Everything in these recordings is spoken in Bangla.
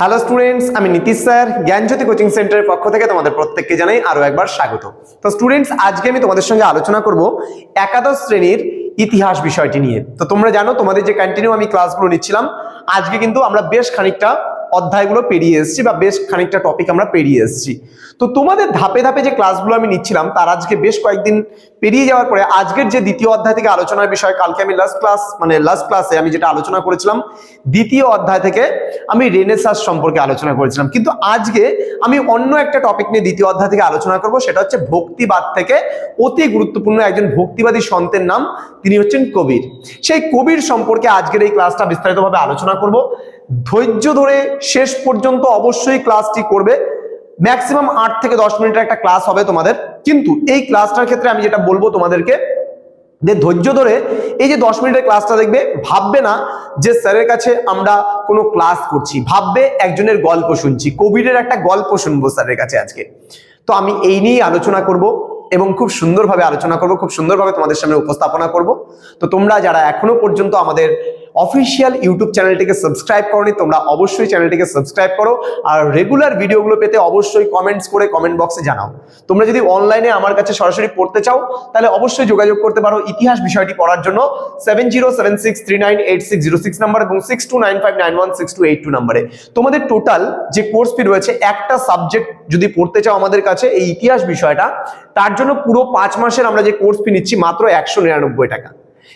হ্যালো স্টুডেন্টস, আমি নীতিশ স্যার জ্ঞানজ্যোতি কোচিং সেন্টারের পক্ষ থেকে তোমাদের প্রত্যেককে জানাই আরো একবার স্বাগত। তো স্টুডেন্টস, আজকে আমি তোমাদের সঙ্গে আলোচনা করব একাদশ শ্রেণীর ইতিহাস বিষয়টি নিয়ে। তো তোমরা জানো তোমাদের যে কন্টিনিউ আমি ক্লাসগুলো নিচ্ছিলাম, আজকে কিন্তু আমরা বেশ খানিকটা অধ্যায়গুলো পেরিয়ে এসেছি বা বেশ খানিকটা টপিক আমরা পেরিয়ে এসেছি। তো তোমাদের ধাপে ধাপে যে ক্লাসগুলো আমি নিচ্ছিলাম তার আজকে বেশ কয়েকদিন পেরিয়ে যাওয়ার পরে আজকের যে দ্বিতীয় অধ্যায় থেকে আলোচনার বিষয়, কালকে আমি লাস্ট ক্লাসে আমি যেটা আলোচনা করেছিলাম দ্বিতীয় অধ্যায় থেকে আমি রেনেসাঁস সম্পর্কে আলোচনা করেছিলাম, কিন্তু আজকে আমি অন্য একটা টপিক নিয়ে দ্বিতীয় অধ্যায় থেকে আলোচনা করব। সেটা হচ্ছে ভক্তিবাদ থেকে অতি গুরুত্বপূর্ণ একজন ভক্তিবাদী সন্তের নাম, তিনি হচ্ছেন কবির। সেই কবির সম্পর্কে আজকের এই ক্লাসটা বিস্তারিতভাবে আলোচনা করব। ধৈর্য ধরে শেষ পর্যন্ত অবশ্যই ক্লাসটি করবে। ম্যাক্সিমাম 8 থেকে 10 মিনিটের একটা ক্লাস হবে তোমাদের, কিন্তু এই ক্লাসটার ক্ষেত্রে আমি যেটা বলবো তোমাদেরকে যে ধৈর্য ধরে এই যে 10 মিনিটের ক্লাসটা দেখবে, ভাববে না যে স্যারের কাছে আমরা কোনো ক্লাস করছি, ভাববে একজনের গল্প শুনছি, কবিরের একটা গল্প শুনবো স্যারের কাছে আজকে। তো আমি এই নিয়েই আলোচনা করব এবং খুব সুন্দরভাবে আলোচনা করব, খুব সুন্দরভাবে তোমাদের সামনে উপস্থাপনা করব। তো তোমরা যারা এখনো পর্যন্ত আমাদের অফিসিয়াল ইউটিউব চ্যানেলটিকে সাবস্ক্রাইব করোনি, তোমরা অবশ্যই চ্যানেলটিকে সাবস্ক্রাইব করো। আর রেগুলার ভিডিওগুলো পেতে অবশ্যই কমেন্টস করে কমেন্ট বক্সে জানাও। তোমরা যদি অনলাইনে আমার কাছে সরাসরি পড়তে চাও তাহলে অবশ্যই যোগাযোগ করতে পারো ইতিহাস বিষয়টি পড়ার জন্য 7076398606 নাম্বার এবং 6295916282 নাম্বারে। তোমাদের টোটাল যে কোর্স ফি রয়েছে, একটা সাবজেক্ট যদি পড়তে চাও আমাদের কাছে এই ইতিহাস বিষয়টা, তার জন্য পুরো 5 মাসের আমরা যে কোর্স ফি নিচ্ছি মাত্র 199 টাকা।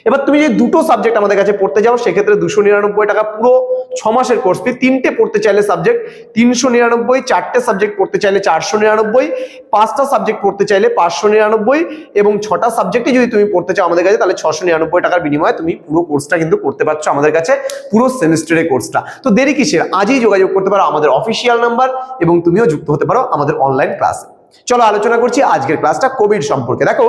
এবার তুমি যে দুটো সাবজেক্ট আমাদের কাছে পড়তে যাও সেক্ষেত্রে 299 টাকা পুরো 6 মাসের কোর্স ফি। তিনটে পড়তে চাইলে সাবজেক্ট 399, চারটে সাবজেক্ট পড়তে চাইলে 499, 5টা সাবজেক্ট পড়তে চাইলে 599 এবং 6টা সাবজেক্টে যদি তুমি পড়তে চাও আমাদের কাছে তাহলে 699 টাকার বিনিময়ে তুমি পুরো কোর্সটা কিন্তু করতে পারছো আমাদের কাছে, পুরো সেমিস্টারের কোর্সটা। তো দেরি কিসের, আজই যোগাযোগ করতে পারো আমাদের অফিসিয়াল নাম্বার এবং তুমিও যুক্ত হতে পারো আমাদের অনলাইন ক্লাসে। চলো আলোচনা করছি আজকের ক্লাসটা কবির সম্পর্কে। দেখো,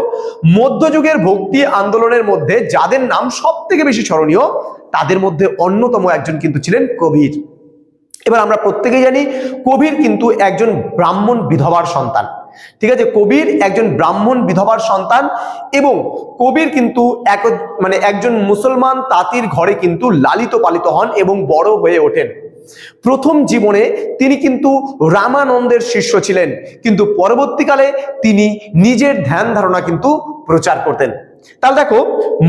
মধ্যযুগের ভক্তি আন্দোলনের মধ্যে যাদের নাম সব থেকে বেশি স্মরণীয় তাদের মধ্যে অন্যতম একজন কিন্তু ছিলেন কবির। এবার আমরা প্রত্যেকেই জানি কবির কিন্তু একজন ব্রাহ্মণ বিধবার সন্তান। ঠিক আছে, কবির একজন ব্রাহ্মণ বিধবার সন্তান এবং কবির কিন্তু একজন মুসলমান তাঁতির ঘরে কিন্তু লালিত পালিত হন এবং বড় হয়ে ওঠেন। প্রথম জীবনে তিনি কিন্তু রামানন্দের শিষ্য ছিলেন, কিন্তু পরবর্তীকালে তিনি নিজের ধ্যান ধারণা কিন্তু প্রচার করতেন। তাহলে দেখো,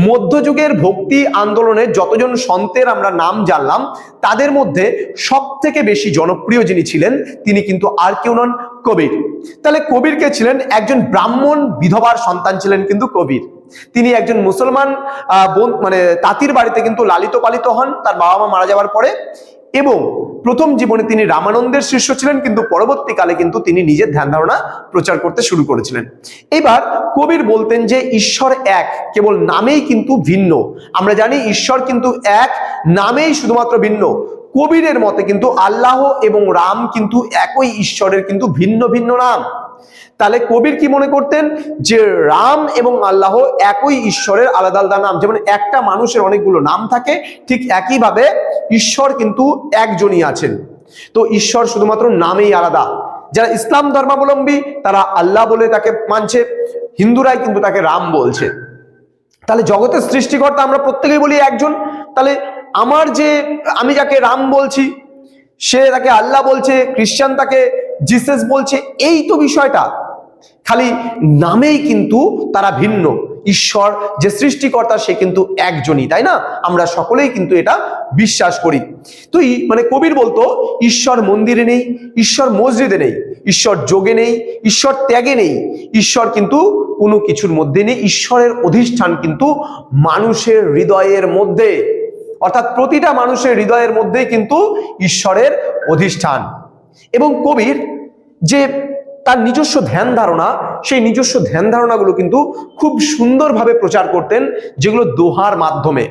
মধ্যযুগের ভক্তি আন্দোলনে যতজন সন্তের আমরা নাম জানলাম তাদের মধ্যে সব থেকে বেশি জনপ্রিয় যিনি ছিলেন তিনি কিন্তু আর কেউ নন, কবির। তাহলে কবির কে ছিলেন? একজন ব্রাহ্মণ বিধবার সন্তান ছিলেন কিন্তু কবির। তিনি একজন মুসলমান তাঁতির বাড়িতে কিন্তু লালিত পালিত হন তার বাবা মা মারা যাওয়ার পরে, এবং প্রথম জীবনে তিনি রামানন্দের শিষ্য ছিলেন, কিন্তু পরবর্তীকালে কিন্তু তিনি নিজের ধ্যান ধারণা প্রচার করতে শুরু করেছিলেন। এবার কবির বলতেন যে ঈশ্বর এক, কেবল নামেই কিন্তু ভিন্ন। আমরা জানি ঈশ্বর কিন্তু এক, নামেই শুধুমাত্র ভিন্ন। কবিরের মতে কিন্তু আল্লাহ এবং রাম কিন্তু একই ঈশ্বরের কিন্তু ভিন্ন ভিন্ন নাম। তাহলে কবির কি মনে করতেন যে রাম এবং আল্লাহ একই ঈশ্বরের আলাদা আলাদা নাম। যেমন একটা মানুষের অনেকগুলো নাম থাকে, ঠিক একইভাবে ঈশ্বর কিন্তু একজনই আছেন। তো ঈশ্বর শুধুমাত্র নামেই আলাদা। যারা ইসলাম ধর্মাবলম্বী তারা আল্লাহ বলে তাকে মানছে, হিন্দুরাই কিন্তু তাকে রাম বলছে। তাহলে জগতের সৃষ্টিকর্তা আমরা প্রত্যেকেই বলি একজন। তাহলে আমি যাকে রাম বলছি সে তাকে আল্লাহ বলছে, খ্রিস্টান তাকে জিসাস বলছে। এই তো বিষয়টা, খালি নামেই কিন্তু তারা ভিন্ন। ঈশ্বর যে সৃষ্টিকর্তা সে কিন্তু একজনই, তাই না? আমরা সকলেই কিন্তু এটা বিশ্বাস করি। তো কবির বলতো ঈশ্বর মন্দিরে নেই, ঈশ্বর মসজিদে নেই, ঈশ্বর যোগে নেই, ঈশ্বর ত্যাগে নেই, ঈশ্বর কিন্তু কোনো কিছুর মধ্যে নেই। ঈশ্বরের অধিষ্ঠান কিন্তু মানুষের হৃদয়ের মধ্যে, অর্থাৎ প্রতিটা মানুষের হৃদয়ের মধ্যেই কিন্তু ঈশ্বরের অধিষ্ঠান। এবং কবির যে তার নিজস্ব ধ্যান ধারণা, সেই নিজস্ব ধ্যান ধারণাগুলো কিন্তু খুব সুন্দরভাবে প্রচার করতেন, যেগুলো দোহার মাধ্যমে।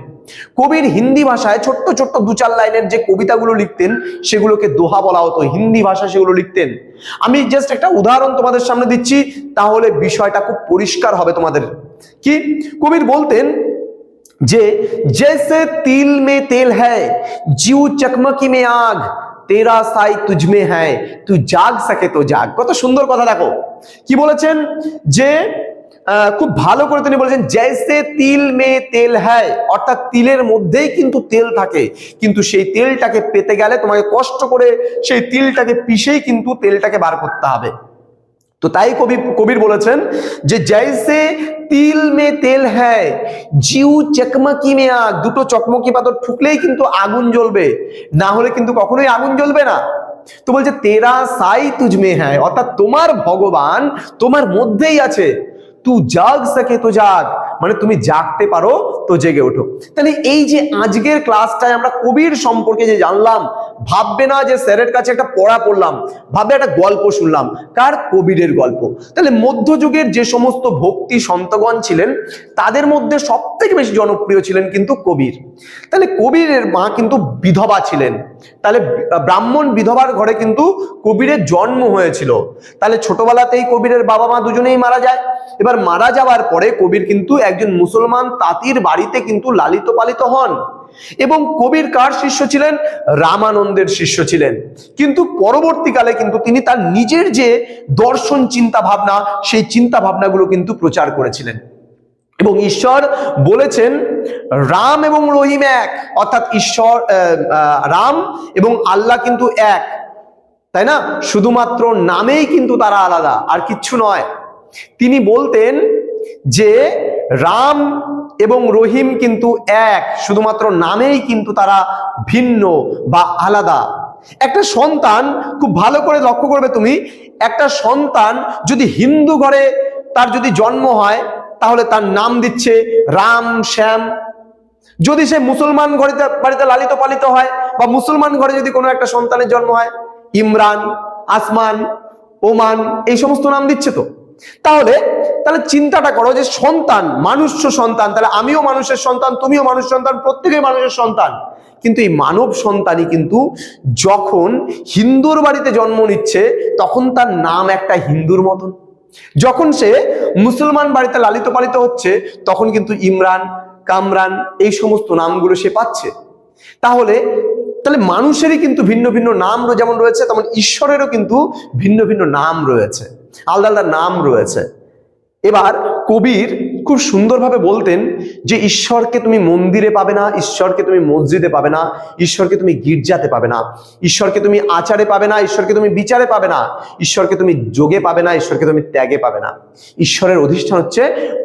কবির হিন্দি ভাষায় ছোট্ট ছোট্ট 2-4 লাইনের যে কবিতাগুলো লিখতেন সেগুলোকে দোহা বলা হতো, হিন্দি ভাষা সেগুলো লিখতেন। আমি জাস্ট একটা উদাহরণ তোমাদের সামনে দিচ্ছি, তাহলে বিষয়টা খুব পরিষ্কার হবে তোমাদের। কি কবির বলতেন যে जैसे तिल में तेल है, जीव चकमकी में आग, तेरा साई तुझ में है, तू जाग सके तो जाग। কত সুন্দর কথা। দেখো কি বলেছেন যে খুব ভালো করে তিনি বলেছেন জৈসে তিল মে তেল হ্যায়, অর্থাৎ তিলের মধ্যেই কিন্তু তেল থাকে, কিন্তু সেই তেলটাকে পেতে গেলে তোমাকে কষ্ট করে সেই তিলটাকে পিষেই কিন্তু তেলটাকে বার করতে হবে। তো তাই কবির বলেছেন যে জৈসে তিল মে তেল হ্যায় জিউ চকমকি মে আগ, দুটো চকমকি পাথর ঠুকলেই কিন্তু আগুন জ্বলবে, না হলে কিন্তু কখনোই আগুন জ্বলবে না। তো বলছে তেরা সাই তুঝ মে হ্যায়, অর্থাৎ তোমার ভগবান তোমার মধ্যেই আছে। তু জাগ সকে তো জাগ, মানে তুমি জাগতে পারো তো জেগে ওঠো। তাহলে এই যে আজকের ক্লাসটায় আমরা কবির সম্পর্কে যে জানলাম, ভাববে না যে স্যারের কাছে একটা পড়া পড়লাম, ভাববে একটা গল্প শুনলাম। কার? কবিরের গল্প। তাহলে মধ্যযুগের যে সমস্ত ভক্তি সন্তগণ ছিলেন তাদের মধ্যে সব থেকে বেশি জনপ্রিয় ছিলেন কিন্তু কবির। তাহলে কবিরের মা কিন্তু বিধবা ছিলেন, তাহলে ব্রাহ্মণ বিধবার ঘরে কিন্তু কবিরের জন্ম হয়েছিল। তাহলে ছোটবেলাতেই কবিরের বাবা মা দুজনেই মারা যায়। এবার মারা যাওয়ার পরে কবির কিন্তু একজন মুসলমান তাঁতির বাড়িতে কিন্তু লালিত পালিত হন, এবং কবির কার শিষ্য ছিলেন? রামানন্দের শিষ্য ছিলেন। কিন্তু পরবর্তীকালে কিন্তু তিনি তার নিজের যে দর্শন চিন্তা ভাবনা, সেই চিন্তা ভাবনাগুলো কিন্তু প্রচার করেছিলেন। এবং ঈশ্বর বলেছেন রাম এবং রহিম এক, অর্থাৎ ঈশ্বর রাম এবং আল্লাহ কিন্তু এক, তাই না? শুধুমাত্র নামেই কিন্তু তারা আলাদা, আর কিচ্ছু নয়। তিনি বলতেন যে রাম এবং রহিম কিন্তু এক, শুধুমাত্র নামেই কিন্তু তারা ভিন্ন বা আলাদা। একটা সন্তান, খুব ভালো করে লক্ষ্য করবে তুমি, একটা সন্তান যদি হিন্দু ঘরে তার যদি জন্ম হয় তাহলে তার নাম দিচ্ছে রাম শ্যাম। যদি সে মুসলমান বাড়িতে লালিত পালিত হয়, বা মুসলমান ঘরে যদি কোনো একটা সন্তানের জন্ম হয়, ইমরান, আসমান, ওমান, এই সমস্ত নাম দিচ্ছে। তো তাহলে চিন্তাটা করো যে সন্তান, মানুষ্য সন্তান, তাহলে আমিও মানুষের সন্তান, তুমিও মানুষ সন্তান, প্রত্যেকেই মানুষের সন্তান। কিন্তু এই মানব সন্তানই কিন্তু যখন হিন্দুর বাড়িতে জন্ম নিচ্ছে তখন তার নাম একটা হিন্দুর মতন, যখন সে মুসলমান বাড়িতে লালিত পালিত হচ্ছে তখন কিন্তু ইমরান, কামরান, এই সমস্ত নামগুলো সে পাচ্ছে। তাহলে মানুষেরই কিন্তু ভিন্ন ভিন্ন নাম যেমন রয়েছে, তেমন ঈশ্বরেরও কিন্তু ভিন্ন ভিন্ন নাম রয়েছে, আলাদা আলাদা নাম রয়েছে। এবার কবির খুব সুন্দরভাবে বলতেন যে ঈশ্বরকে তুমি মন্দিরে পাবে না, ঈশ্বরকে তুমি মসজিদে পাবে না, ঈশ্বরকে তুমি গির্জাতে পাবে না, ঈশ্বরকে তুমি আচারে পাবে না, ঈশ্বরকে তুমি বিচারে পাবে না, ঈশ্বরকে তুমি যোগে পাবে না, ঈশ্বরকে তুমি ত্যাগে পাবে না। ঈশ্বরের অধিষ্ঠান হচ্ছে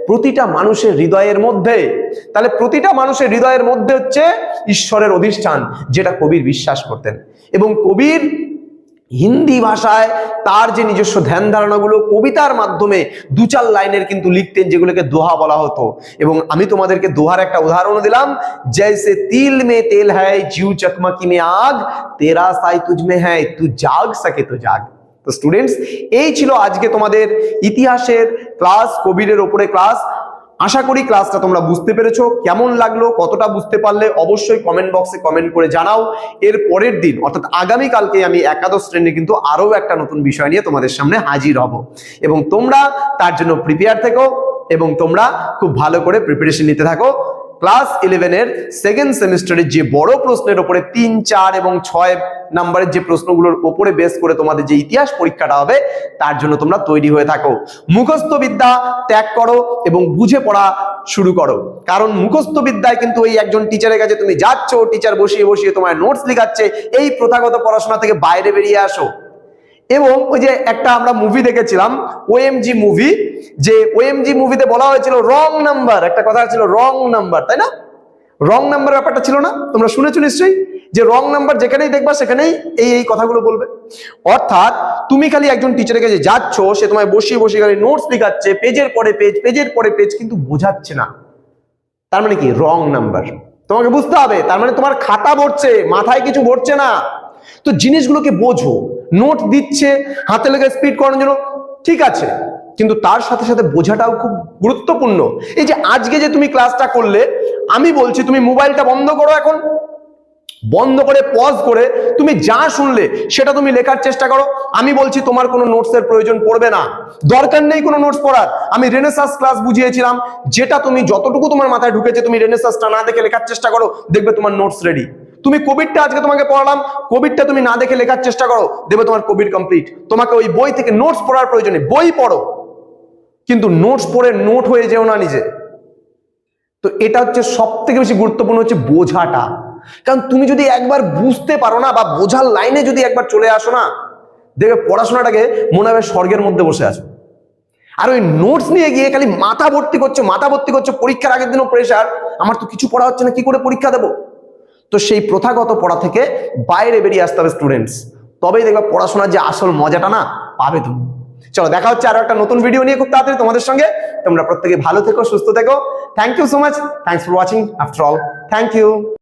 প্রতিটা মানুষের হৃদয়ের মধ্যে। তাহলে প্রতিটা মানুষের হৃদয়ের মধ্যে হচ্ছে ঈশ্বরের অধিষ্ঠান, যেটা কবির বিশ্বাস করতেন। এবং কবির হিন্দি ভাষায় তার যে নিজস্ব ধ্যান ধারণাগুলো কবিতার মাধ্যমে দু চার লাইনের কিন্তু লিখতেন, যেগুলোকে দোহা বলা হতো। এবং আমি তোমাদেরকে দোহার একটা উদাহরণ দিলাম, জৈসে তিল মে তেল হ্যায় জিউ চকমকি মে আগ, তেরা সাই তুঝ মে হ্যায় তু জাগ সকে তো জাগ। তো স্টুডেন্টস, এই ছিল আজকে তোমাদের ইতিহাসের ক্লাস, কবিরের ওপরে ক্লাস। আশা করি ক্লাসটা তোমরা বুঝতে পেরেছো। কেমন লাগলো, কতটা বুঝতে পারলে অবশ্যই কমেন্ট বক্সে কমেন্ট করে জানাও। এর পরের দিন অর্থাৎ আগামীকালকে আমি একাদশ শ্রেণীর কিন্তু আরো একটা নতুন বিষয় নিয়ে তোমাদের সামনে হাজির হব, এবং তোমরা তার জন্য প্রিপেয়ার থেকো এবং তোমরা খুব ভালো করে প্রিপারেশন নিতে থাকো। ক্লাস 11 এর সেকেন্ড সেমিস্টারের যে বড় প্রশ্নের উপরে 3, 4 এবং 6 নাম্বারের যে প্রশ্নগুলোর উপরে বেস করে তোমাদের যে ইতিহাস পরীক্ষাটা হবে তার জন্য তোমরা তৈরি হয়ে থাকো। মুখস্থ বিদ্যা ত্যাগ করো এবং বুঝে পড়া শুরু করো, কারণ মুখস্থ বিদ্যায় কিন্তু ওই একজন টিচারের কাছে তুমি যাচ্ছ, টিচার বসিয়ে বসিয়ে তোমার নোটস লিখাচ্ছে, এই প্রথাগত পড়াশোনা থেকে বাইরে বেরিয়ে আসো। এবং ওই যে একটা আমরা মুভি দেখেছিলাম ওএমজি মুভি, যে ওএমজি মুভিতে বলা হয়েছিল রং নাম্বার, একটা কথা ছিল রং নাম্বার, তাই না? রং নাম্বার ব্যাপারটা ছিল না? তোমরা শুনেছো নিশ্চয়ই যে রং নাম্বার যেখানেই দেখবা সেখানেই এই কথাগুলো বলবে। অর্থাৎ তুমি খালি একজন টিচারের কাছে যাচ্ছ, সে তোমায় বসিয়ে বসিয়ে খালি নোটস লিখাচ্ছে, পেজের পরে পেজ, পেজের পরে পেজ, কিন্তু বোঝাচ্ছে না। তার মানে কি? Wrong number. তোমাকে বুঝতে হবে, তার মানে তোমার খাতা ভরছে, মাথায় কিছু ভরছে না। তো জিনিসগুলোকে বোঝো। নোট দিচ্ছে হাতে লেগে স্পিড করানোর জন্য, ঠিক আছে, কিন্তু তার সাথে সাথে বোঝাটাও খুব গুরুত্বপূর্ণ। এই যে আজকে যে তুমি ক্লাসটা করলে, আমি বলছি তুমি মোবাইলটা বন্ধ করো, এখন বন্ধ করে পজ করে তুমি যা শুনলে সেটা তুমি লেখার চেষ্টা করো। আমি বলছি তোমার কোনো নোটসের প্রয়োজন পড়বে না, দরকার নেই কোনো নোটস পড়ার। আমি রেনেসাঁস ক্লাস বুঝিয়েছিলাম, যেটা তুমি যতটুকু তোমার মাথায় ঢুকেছে তুমি রেনেসাঁসটা না দেখে লেখার চেষ্টা করো, দেখবে তোমার নোটস রেডি। তুমি কোভিডটা আজকে তোমাকে পড়ালাম, কোভিডটা তুমি না দেখে লেখার চেষ্টা করো, দেখবে তোমার কোভিড কমপ্লিট। তোমাকে ওই বই থেকে নোটস পড়ার প্রয়োজনে বই পড়ো, কিন্তু নোটস পড়ে নোট হয়ে যেও না নিজে। তো এটা হচ্ছে সব থেকে বেশি গুরুত্বপূর্ণ, হচ্ছে বোঝাটা। কারণ তুমি যদি একবার বুঝতে পারো না, বা বোঝার লাইনে যদি একবার চলে আসো না, দেখবে পড়াশোনাটাকে মনে হবে স্বর্গের মধ্যে বসে আছো। আর ওই নোটস নিয়ে গিয়ে খালি মাথা ভর্তি করছো, পরীক্ষার আগের দিনও প্রেশার, আমার তো কিছু পড়া হচ্ছে না, কি করে পরীক্ষা দেবো। তো সেই প্রথাগত পড়া থেকে বাইরে বেরিয়ে আসতে হবে স্টুডেন্টস, তবেই দেখবে পড়াশোনার যে আসল মজাটা না পাবে তুমি। চলো, দেখা হচ্ছে আরো একটা নতুন ভিডিও নিয়ে খুব তাড়াতাড়ি তোমাদের সঙ্গে। তোমরা প্রত্যেকে ভালো থেকো, সুস্থ থেকো। Thank you so much, thanks for watching after all, thank you.